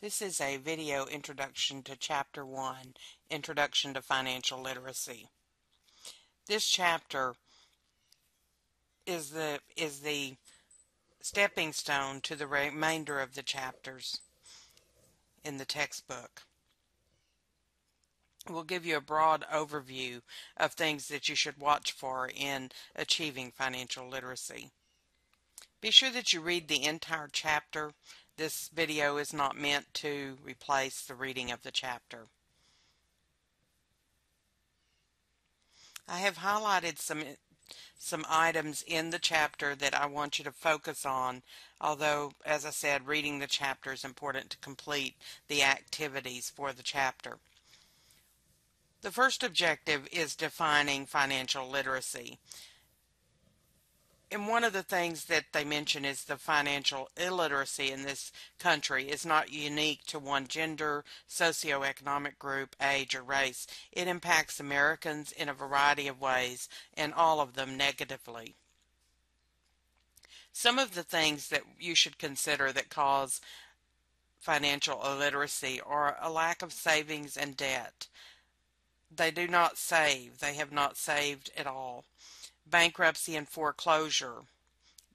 This is a video introduction to Chapter 1, Introduction to Financial Literacy. This chapter is the stepping stone to the remainder of the chapters in the textbook. We'll give you a broad overview of things that you should watch for in achieving financial literacy. Be sure that you read the entire chapter. This video is not meant to replace the reading of the chapter. I have highlighted some items in the chapter that I want you to focus on, although, as I said, reading the chapter is important to complete the activities for the chapter. The first objective is defining financial literacy. And one of the things that they mention is the financial illiteracy in this country is not unique to one gender, socioeconomic group, age, or race. It impacts Americans in a variety of ways, and all of them negatively. Some of the things that you should consider that cause financial illiteracy are a lack of savings and debt. They do not save. They have not saved at all. Bankruptcy and foreclosure.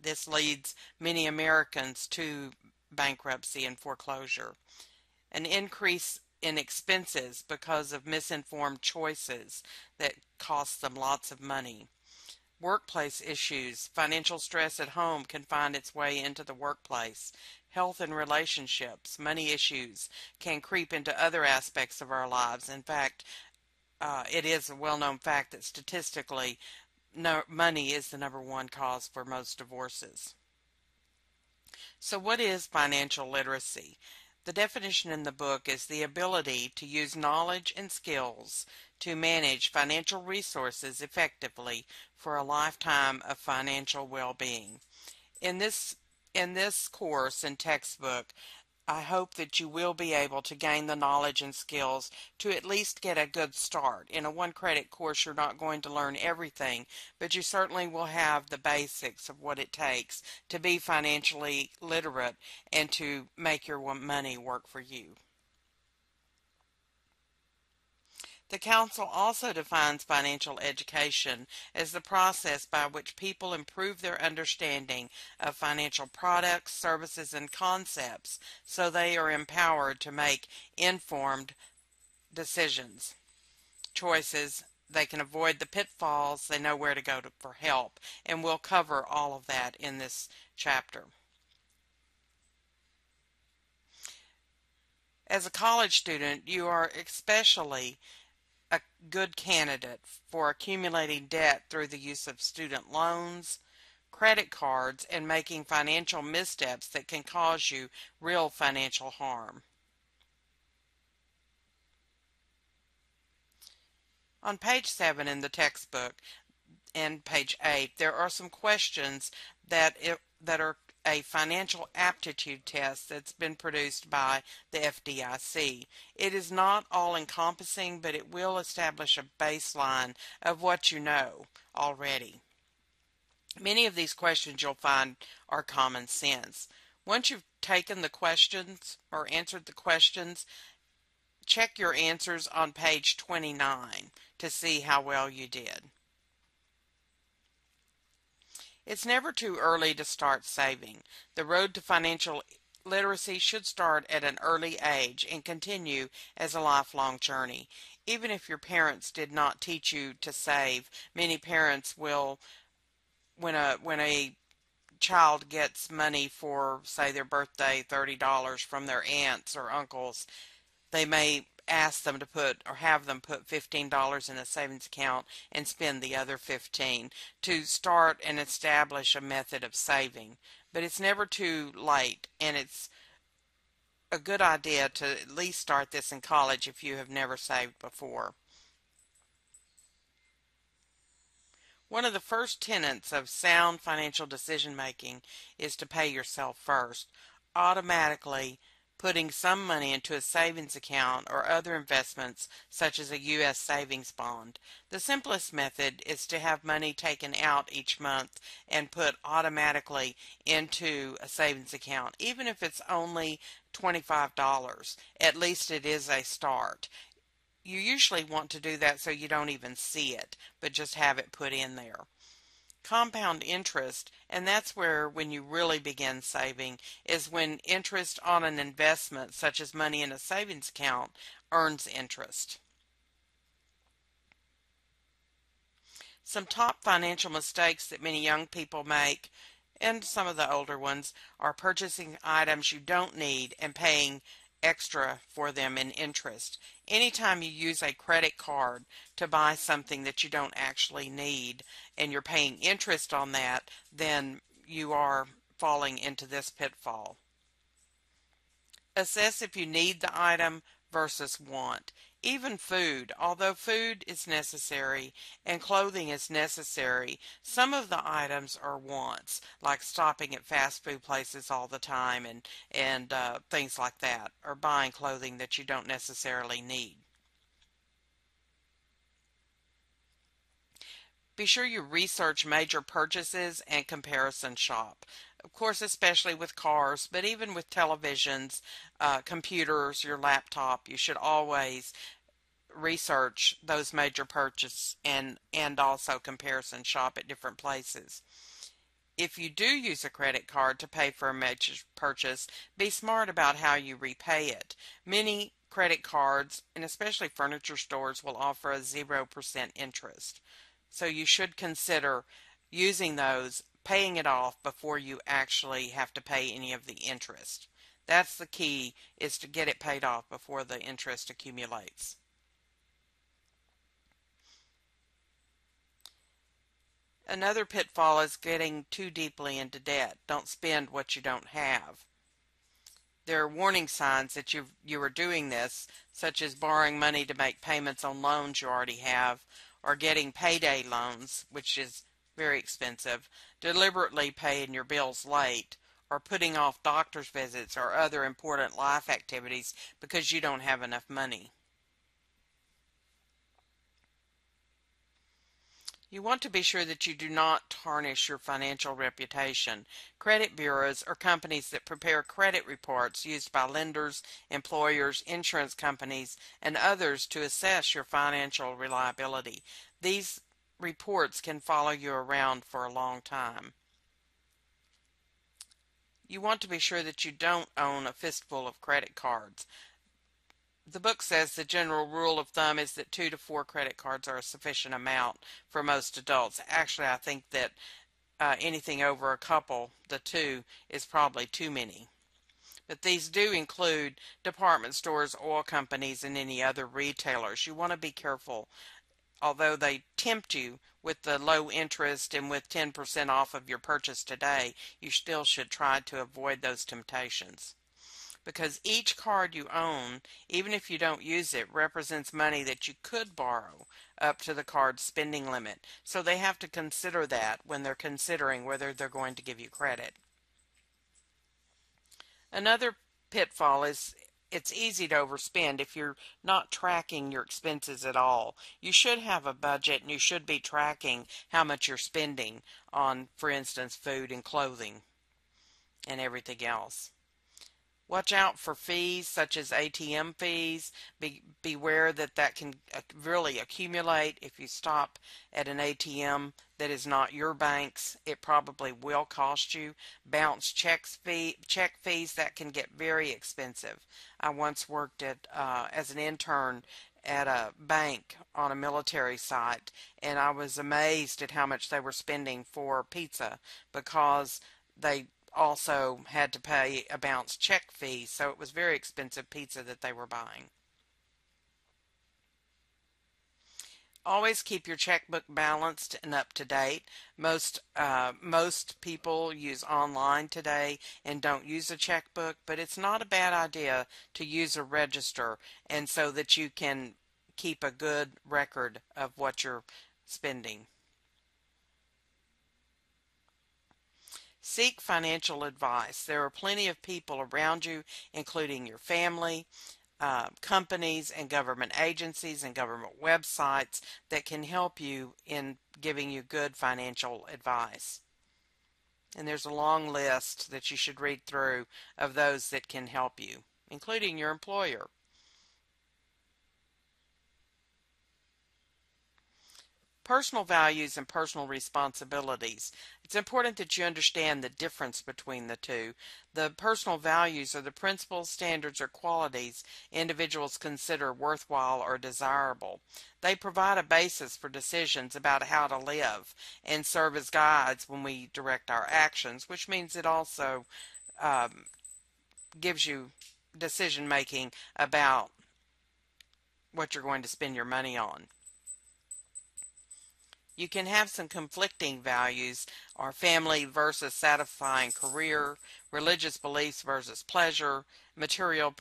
This leads many Americans to bankruptcy and foreclosure. An increase in expenses because of misinformed choices that cost them lots of money. Workplace issues. Financial stress at home can find its way into the workplace. Health and relationships. Money issues can creep into other aspects of our lives. In fact, it is a well-known fact that statistically, money is the number one cause for most divorces. So what is financial literacy? The definition in the book is the ability to use knowledge and skills to manage financial resources effectively for a lifetime of financial well-being. In this course and textbook, I hope that you will be able to gain the knowledge and skills to at least get a good start. In a one-credit course, you're not going to learn everything, but you certainly will have the basics of what it takes to be financially literate and to make your money work for you. The Council also defines financial education as the process by which people improve their understanding of financial products, services, and concepts so they are empowered to make informed choices. They can avoid the pitfalls, they know where to go for help, and we'll cover all of that in this chapter. As a college student, you are especially a good candidate for accumulating debt through the use of student loans, credit cards, and making financial missteps that can cause you real financial harm. On page 7 in the textbook and page 8, there are some questions that are a financial aptitude test that's been produced by the FDIC. It is not all-encompassing, but it will establish a baseline of what you know already. Many of these questions you'll find are common sense. Once you've taken the questions or answered the questions, check your answers on page 29 to see how well you did. It's never too early to start saving. The road to financial literacy should start at an early age and continue as a lifelong journey. Even if your parents did not teach you to save, many parents will, when a child gets money for, say, their birthday, $30 from their aunts or uncles, they may ask them to put or have them put $15 in a savings account and spend the other $15 to start and establish a method of saving. But it's never too late, and it's a good idea to at least start this in college if you have never saved before. One of the first tenets of sound financial decision making is to pay yourself first. Automatically putting some money into a savings account or other investments such as a U.S. savings bond. The simplest method is to have money taken out each month and put automatically into a savings account, even if it's only $25. At least it is a start. You usually want to do that so you don't even see it, but just have it put in there. Compound interest, and that's where when you really begin saving, is when interest on an investment, such as money in a savings account, earns interest. Some top financial mistakes that many young people make, and some of the older ones, are purchasing items you don't need and paying extra for them in interest. Anytime you use a credit card to buy something that you don't actually need and you're paying interest on that, then you are falling into this pitfall. Assess if you need the item versus want. Even food, although food is necessary and clothing is necessary, some of the items are wants, like stopping at fast food places all the time and things like that, or buying clothing that you don't necessarily need. Be sure you research major purchases and comparison shop. Of course, especially with cars, but even with televisions, computers, your laptop, you should always research those major purchases and also comparison shop at different places. If you do use a credit card to pay for a major purchase, be smart about how you repay it. Many credit cards, and especially furniture stores, will offer a 0% interest. So you should consider using those, paying it off before you actually have to pay any of the interest. That's the key, is to get it paid off before the interest accumulates. Another pitfall is getting too deeply into debt. Don't spend what you don't have. There are warning signs that you are doing this, such as borrowing money to make payments on loans you already have, or getting payday loans, which is very expensive, deliberately paying your bills late, or putting off doctor's visits or other important life activities because you don't have enough money. You want to be sure that you do not tarnish your financial reputation. Credit bureaus are companies that prepare credit reports used by lenders, employers, insurance companies, and others to assess your financial reliability. These reports can follow you around for a long time. You want to be sure that you don't own a fistful of credit cards. The book says the general rule of thumb is that 2 to 4 credit cards are a sufficient amount for most adults. Actually, I think that anything over a couple, the two, is probably too many. But these do include department stores, oil companies, and any other retailers. You want to be careful. Although they tempt you with the low interest and with 10% off of your purchase today, you still should try to avoid those temptations. Because each card you own, even if you don't use it, represents money that you could borrow up to the card's spending limit. So they have to consider that when they're considering whether they're going to give you credit. Another pitfall is it's easy to overspend if you're not tracking your expenses at all. You should have a budget and you should be tracking how much you're spending on, for instance, food and clothing and everything else. Watch out for fees such as ATM fees. Beware that can really accumulate. If you stop at an ATM that is not your bank's, it probably will cost you. Bounce check fees, that can get very expensive. I once worked as an intern at a bank on a military site, and I was amazed at how much they were spending for pizza because they also had to pay a bounce check fee, so it was very expensive pizza that they were buying. Always keep your checkbook balanced and up to date. Most people use online today and don't use a checkbook, but it's not a bad idea to use a register, and so that you can keep a good record of what you're spending. Seek financial advice. There are plenty of people around you, including your family, companies and government agencies and government websites that can help you in giving you good financial advice. And there's a long list that you should read through of those that can help you, including your employer. Personal values and personal responsibilities. It's important that you understand the difference between the two. The personal values are the principles, standards, or qualities individuals consider worthwhile or desirable. They provide a basis for decisions about how to live and serve as guides when we direct our actions, which means it also um, gives you decision making about what you're going to spend your money on. You can have some conflicting values, or family versus satisfying career, religious beliefs versus pleasure, material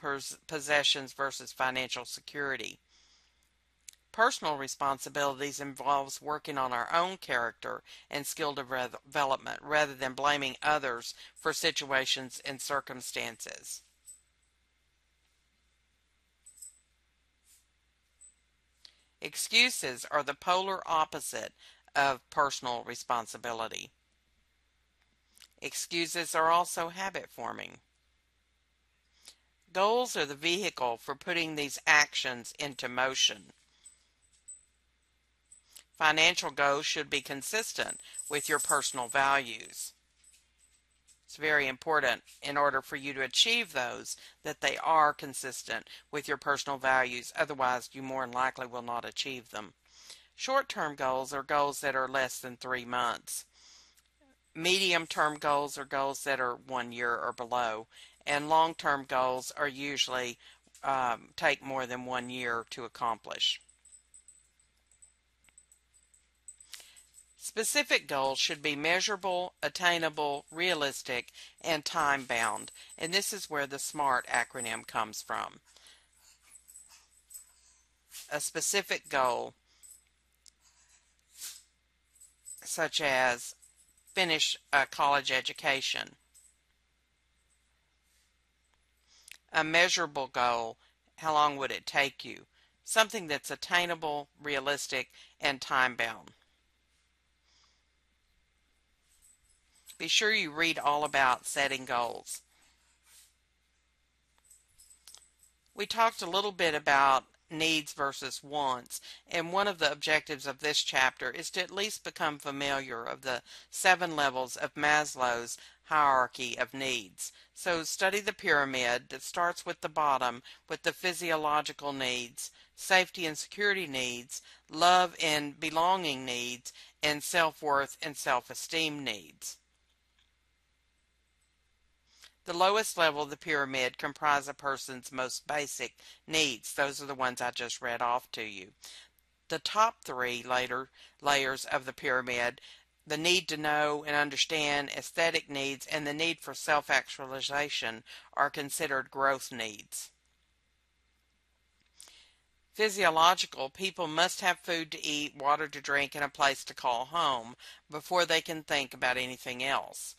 possessions versus financial security. Personal responsibilities involves working on our own character and skill development rather than blaming others for situations and circumstances. Excuses are the polar opposite of personal responsibility. Excuses are also habit forming. Goals are the vehicle for putting these actions into motion. Financial goals should be consistent with your personal values. It's very important in order for you to achieve those that they are consistent with your personal values. Otherwise, you more than likely will not achieve them. Short-term goals are goals that are less than 3 months. Medium-term goals are goals that are 1 year or below. And long-term goals are usually take more than 1 year to accomplish. Specific goals should be measurable, attainable, realistic, and time-bound. And this is where the SMART acronym comes from. A specific goal, such as finish a college education. A measurable goal, how long would it take you? Something that's attainable, realistic, and time-bound. Be sure you read all about setting goals. We talked a little bit about needs versus wants, and one of the objectives of this chapter is to at least become familiar of the 7 levels of Maslow's hierarchy of needs. So study the pyramid that starts with the bottom with the physiological needs, safety and security needs, love and belonging needs, and self-worth and self-esteem needs. The lowest level of the pyramid comprises a person's most basic needs. Those are the ones I just read off to you. The top 3 layers of the pyramid, the need to know and understand, aesthetic needs, and the need for self-actualization, are considered growth needs. Physiological, people must have food to eat, water to drink, and a place to call home before they can think about anything else.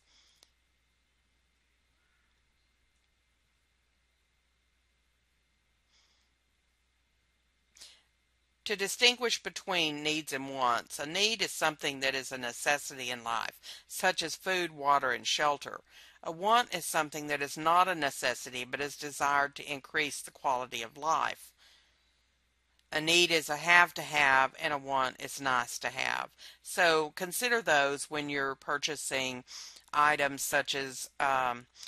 To distinguish between needs and wants, a need is something that is a necessity in life, such as food, water, and shelter. A want is something that is not a necessity but is desired to increase the quality of life. A need is a have to have, and a want is nice to have. So consider those when you're purchasing items such as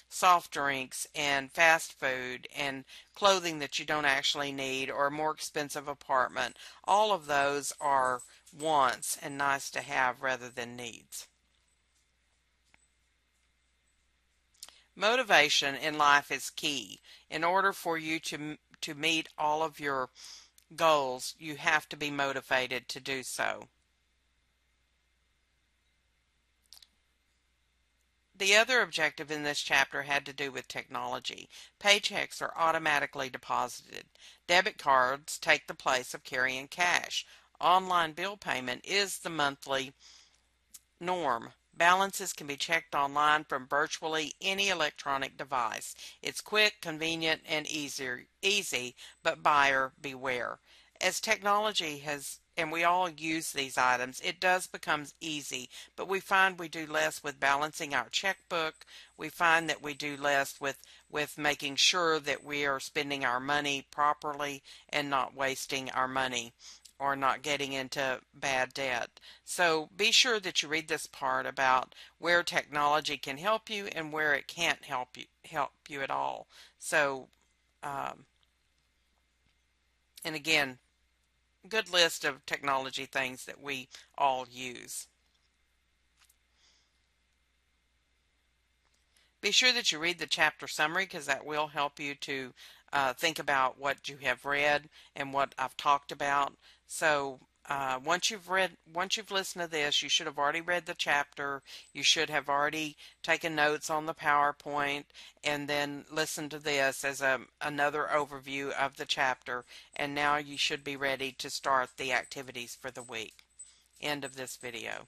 soft drinks and fast food and clothing that you don't actually need, or a more expensive apartment. All of those are wants and nice to have rather than needs. Motivation in life is key. In order for you to meet all of your goals, you have to be motivated to do so. The other objective in this chapter had to do with technology. Paychecks are automatically deposited. Debit cards take the place of carrying cash. Online bill payment is the monthly norm. Balances can be checked online from virtually any electronic device. It's quick, convenient, and easy, but buyer beware. As technology has, and we all use these items, it does become easy, but we find we do less with balancing our checkbook. We find that we do less with making sure that we are spending our money properly and not wasting our money or not getting into bad debt. So be sure that you read this part about where technology can help you and where it can't help you at all. So, um, and again, good list of technology things that we all use. Be sure that you read the chapter summary because that will help you to think about what you have read and what I've talked about. So once you've listened to this, you should have already read the chapter. You should have already taken notes on the PowerPoint, and then listen to this as another overview of the chapter. And now you should be ready to start the activities for the week. End of this video.